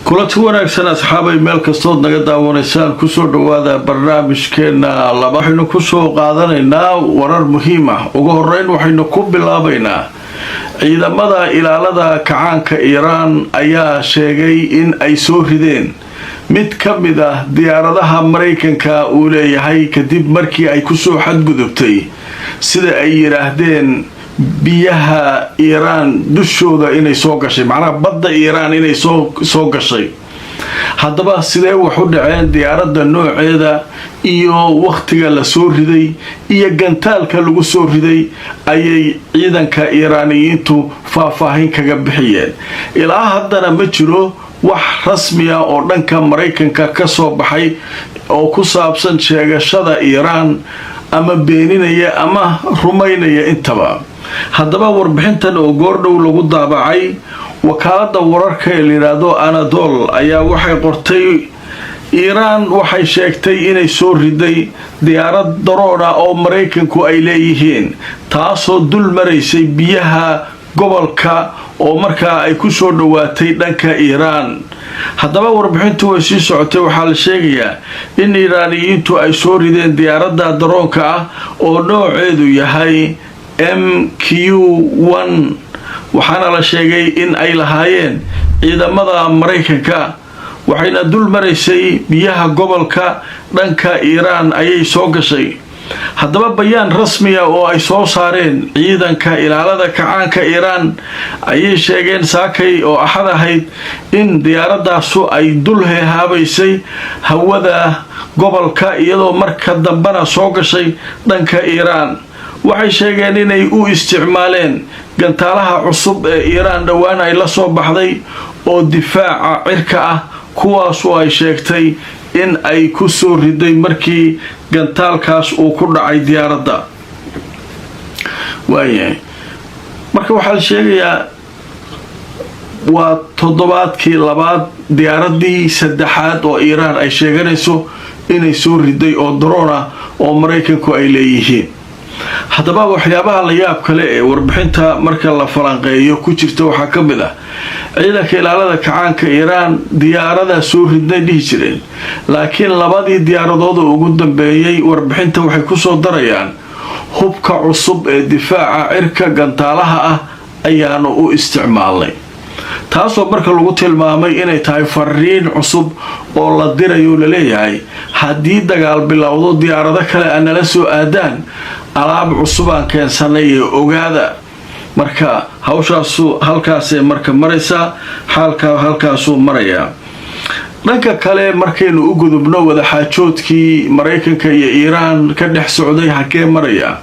kulanti wanaagsan asxaabay meel kastood naga daawanaysaan kusoo dhawaada barnaamijkeena laba waxaynu kusoo qaadanaynaa warar muhiim ah. ugu horeyn waxaynu ku bilaabaynaa ciidamada ilaalada kacaanka Iiraan ayaa sheegay in ay soo rideen mid ka mid ah diyaaradaha Mareykanka uu leeyahay kadib markii ay kusoo xadgudubtay sida ay yiraahdeen biyaha Iiraan dushooda inay soo gashay macnaha badda Iiraan inay soo gashay. haddaba sidee wax u dhaceen diyaaradda nooceeda iyo waqtiga la soo riday iyo gantaalka lagu soo riday ayay ciidanka Iiraaniyiintu faahfaahin kaga bixiyeen. ilaa haddana ma jiro wax rasmi ah oo dhanka Mareykanka ka soo baxay oo ku saabsan sheegashada Iiraan ama beeninaya ama rumaynaya intaba. haddaba warbixintan oo goordhow lagu daabacay wakaalada wararka ee yiraahdo Anadolu ayaa waxay qortay Iiraan waxay sheegtay inay soo riday diyaarad daroon ah oo Mareykanku ay leeyihiin taasoo dul maraysay biyaha gobolka oo markaa ay ku soo dhawaatay dhanka Iiraan. haddaba warbixintu way sii socotay waxaa la sheegayaa in Iiraaniyiintu ay soo rideen diyaaradda daroonka ah oo nooceedu yahay MQ-1 waxaana la sheegay in ay lahaayeen ciidamada Mareykanka waxayna dul maraysay biyaha gobolka dhanka Iiraan ayay soo gashay. haddaba bayaan rasmi ah oo ay soo saareen ciidanka ilaalada kacaanka Iiraan ayay sheegeen saakay oo axad ahayd in diyaaradaasu ay dul heehaabaysay hawada gobolka iyadoo marka dambana soo gashay dhanka Iiraan. waxay sheegeen inay u isticmaaleen gantaalaha cusub ee Iiraan dhowaan ay la soo baxday oo difaaca cirka ah kuwaasoo ay sheegtay in ay ku soo riday markii gantaalkaas uu ku dhacay diyaaradda. marka waxaa la sheegayaa waa toddobaadkii labaad diyaaraddii saddexaad oo Iiraan ay sheeganayso inay soo riday oo daroon ah oo Mareykanku ay leeyihiin. haddaba waxyaabaha la yaab kale ee warbixinta marka la falanqeeyo ku jirta waxaa ka mid ah ciidanka ilaalada kacaanka Iiraan diyaarada soo ridnay dhihi jireen laakiin labadii diyaaradood ugu dambeeyay warbixinta waxay ku soo darayaan hubka cusub ee difaaca cirka gantaalaha ah ayaanu u isticmaalnay taasoo marka lagu tilmaamay inay tahay fariin cusub oo la dirayo laleeyahay haddii dagaal bilowdo diyaarado kale aan nala soo aadaan alaab cusub aan keensanay ee ogaada. marka hawshaasu halkaasay marka maraysaa xaalka halkaasuu marayaa. dhanka kale markaynu u gudubno wadaxaajoodkii Mareykanka iyo Iiraan ka dhex socday hakee maraya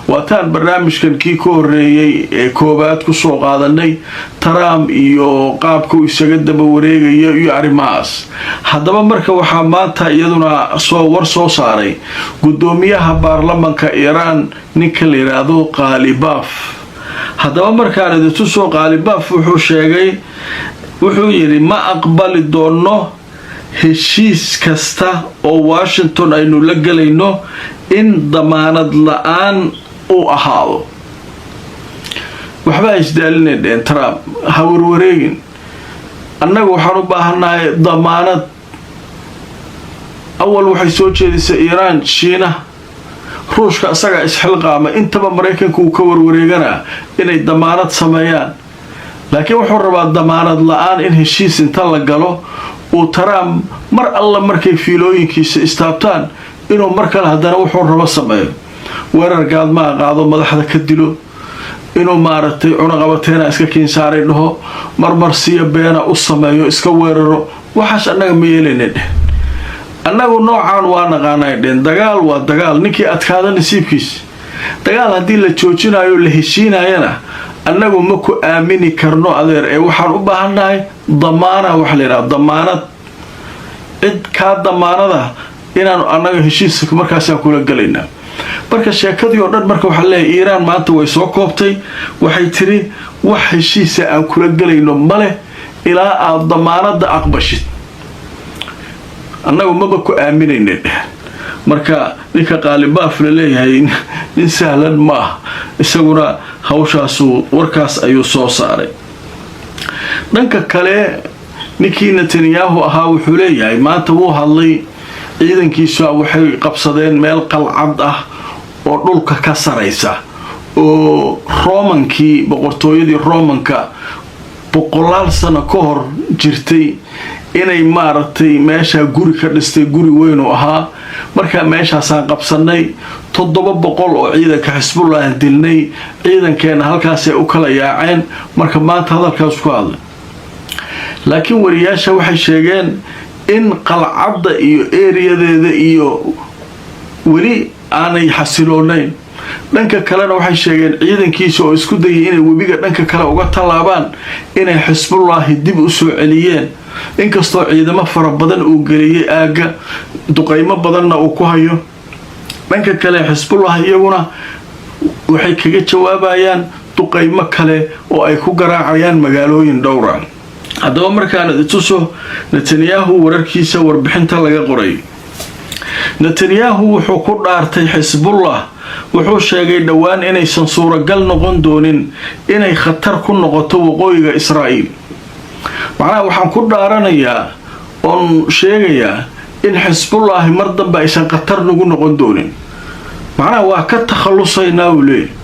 waataan barnaamijkan kii ka horeeyay ee koobaad ku soo qaadanay Trump iyo qaabka uu isaga daba wareegayo iyo arrimahaas. haddaba marka waxaa maanta iyaduna war soo saaray gudoomiyaha baarlamaanka Iiraan ninka la yiraahdo Qalibaaf. haddaba markaan idintu soo Qalibaaf wuxuu yiri ma aqbali doono heshiis kasta oo Washington aynu la galayno in damaanad la'aan uu ahaado. waxba isdaalineen Trump ha warwareegin annagu waxaan u baahanahay damaanad. awal waxay soo jeedisay Iiraan Shiina Ruushka asaga isxilqaama intaba Mareykanku uu ka warwareeganaa inay damaanad sameeyaan laakiin wuxuu rabaa damaanad la'aan in heshiis inta la galo uu Trump mar alla markay fiilooyinkiisa istaabtaan inuu markale haddana wuxuu rabo sameeyo weerar gaadmaa qaado madaxda ka dilo inuu maaragtay cunaqabateena iska kiinsaaray dhaho marmarsiya beena u sameeyo iska weeraro waxaas annaga ma yeelayna annagu noocaan waa naqaanay dagaal waa dagaal ninkii adkaada nasiibkiisa. dagaal haddii la joojinayo la heshiinayana annagu ma ku aamini karno adeer ee waxaan u baahanahay damaana wax la yiraahdo damaanad cid ka damaanada inaan annaga heshiiska markaas kula galaynaa. marka sheekadii oo dhan marka waxa leeyahay Iiraan maanta way soo koobtay waxay tiri wax heshiisa aan kula galayno male ilaa aad damaanada aqbashid annagu ma ku aaminayna. marka ninka Qalibaaf la leeyahay in sahlan ma isaguna hawshaasu warkaas ayuu soo saaray. dhanka kale ninkii Netanyahu ahaa wuxuu leeyahay maanta wuu hadlay ciidankiisu waxay qabsadeen meel qalcad ah oo dhulka ka sareysa oo Romankii boqortooyadii Romanka boqolaal sano ka hor jirtay inay maaragtay meesha guri ka dhistay guri weyn oo ahaa marka meeshaasaan qabsanay 700 oo ciidanka Xisbullah dilnay ciidankeena halkaas ay u kala yaaceen marka maanta hadalkaas ku hadlay laakiin wariyaasha waxay sheegeen in qalcadda iyo ereyadeeda iyo weli aanay xasiloonayn dhanka kalena waxay sheegeen ciidankiisa oo isku dayay inay webiga dhanka kale uga talaabaan inay Xisbullah dib u soo celiyeen inkastoo ciidamo fara badan uu galiyay aaga duqeymo badanna uu ku hayo dhanka kale Xisbullah iyaguna waxay kaga jawaabayaan duqeymo kale oo ay ku garaacayaan magaalooyin dhowr ah haddaba markaan tuso Netanyahu wararkiisa warbixinta laga qoray Netanyahu wuxuu ku dhaartay Xisbullah wuxuu sheegay dhawaan inaysan suuragal noqon doonin inay khatar ku noqoto waqooyiga Israa'iil macnaha waxaan ku dhaaranayaa oon sheegayaa in Xisbullah mar dambe aysan khatar nagu noqon doonin macnaha waa ka takhalusaynaa uu leeyahay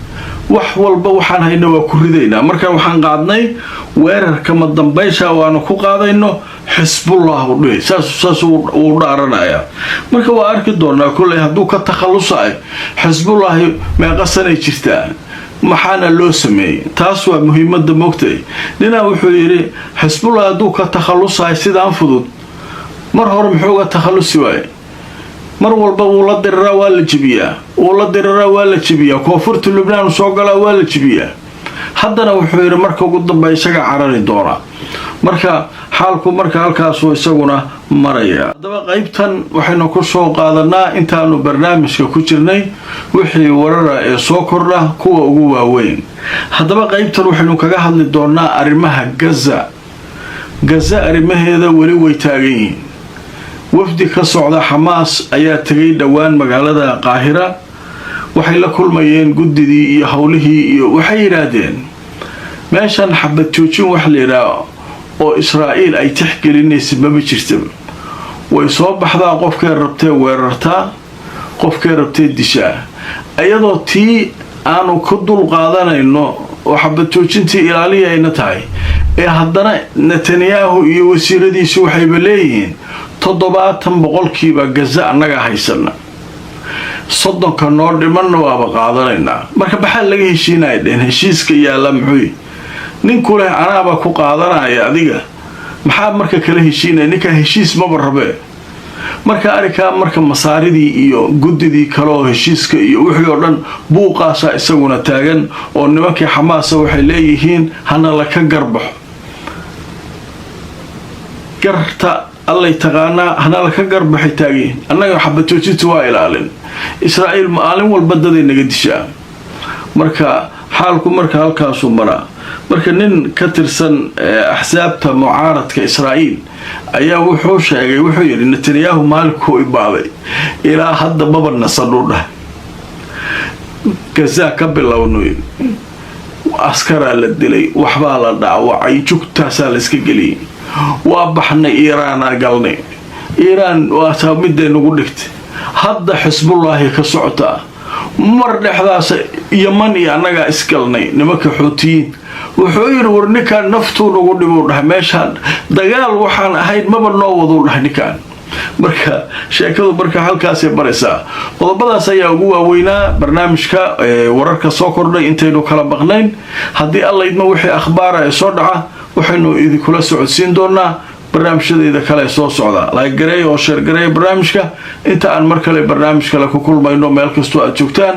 wax walba waxaan hayna waa ku ridaynaa marka waxaan qaadnay weerarka ma dambaysa waana ku qaadayno Xisbullah u dhigay saas uu dhaaranaya marka waa arki doonaa kulay hadduu ka takhalusay Xisbullah meeqa sanay jirtaa maxaana loo sameeyay taas waa muhiimada moogtay dina wuxuu yiri Xisbullah hadduu ka takhalusay sidaan fudud mar hore muxuu ka takhalusi waayay mar walba uu la diriraa waa la jibiyaa koonfurta Lebanon soo gala waa la jibiyaa haddana wuxuu yiri marka ugu dambeeya isaga carari doona marka xaalku marka halkaas oo isaguna maraya hadaba qaybtan waxaynu ku soo qaadanaa intaanu barnaamijka ku jirnay wixii warara ee soo kordha kuwa ugu waaweyn hadaba qaybtan waxaynu kaga hadli doonaa arrimaha Gaza arrimaheeda wali way taagan yihiin wafdi ka socda Hamas ayaa tagay dhawaan magaalada Qaahira waxay la kulmayeen gudidii iyo hawlihii iyo waxay yiraahdeen meeshan xabad joojin wax leeyahay oo Israa'iil ay tixgelinayso ma jirto way soo baxdaa qofkii rabtay weerarta qofkii rabtay dishaa ayadoo tii aanu ku dul qaadanayno oo xabad joojintii ilaaliyayna tahay ee haddana Netanyahu iyo wasiiradiisu waxay leeyihiin 70% Gaza anaga haysana 30 noo dhiman waa qaadanayna marka baxal laga heshiinayeen heshiiska yaala muxuu ninku leh anaaba ku qaadanaya adiga maxaa marka kala heshiinay ninka heshiis ma barabe marka arika marka masaaridii iyo gudidii kale oo heshiiska iyo wixii oo dhan buuqaasa isaguna taagan oo nimankii Hamas waxay leeyihiin hana la ka garbaxo garta الله يتقانا هنا لك قرب حتاجي أنا حبيت وجدت وائلالن إسرائيل مآلم والبدد النجدشة مركا حالكم مركا هالكاسو مرا مركا نين كترسن أحسابته معارض كإسرائيل أيها وحوش أيها وحير إن نتنياهو مالكو إبابي إلى حد بابا نصدره كذا قبل لونوين عسكر على الدلي وحبال الدعوة عيجوك تاسال اسكيلي وابحنا إيران قالني إيران واتمدى نقولكت هذا حزب الله كسعتا مر حداس يمني أنا إسكالني نمك حوتيين وحير ورنكا نفتو نقول له ماشان دجال وحن هيد ما بنوضوا له نكان marka sheekadu marka halkaas ay baraysaa qodobadaas ayaa ugu waaweynaa barnaamijka wararka soo kordhay intaynu kala baqnayn hadii alla idmo wixii akhbaar ay soo dhaca waxaynu idin kula socodsiin doonaa barnaamijyadeeda kale soo socda like gareey oo share gareey barnaamijka inta aan mar kale barnaamij kale ku kulmayno meel kasto aad joogtaan